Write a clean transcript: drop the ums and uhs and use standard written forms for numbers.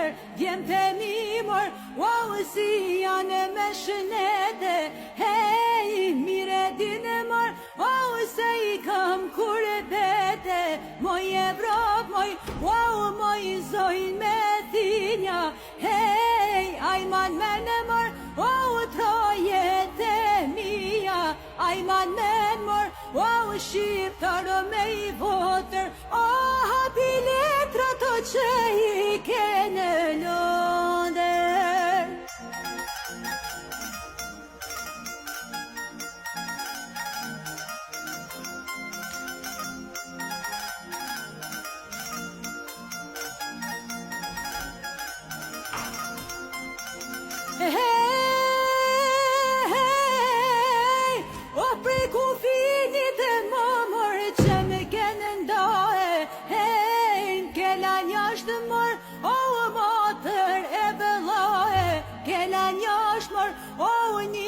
tjetër vjen të mimor, wow, si janë me shënete, hej, mire dine mor, wow, se i kam kur e bete, moj Evrop, moj, wow, moj zojnë me thinja, hej, ajman me në mor, wow, trojet e mija, ajman me në mor, wow, shqiptarë me i votër, hapi letra të që i kene lënder. O prej ku finit e mamor që me kene ndohe, kela njashtë mor, o matër e bëllohe, kela njashtë mor, o një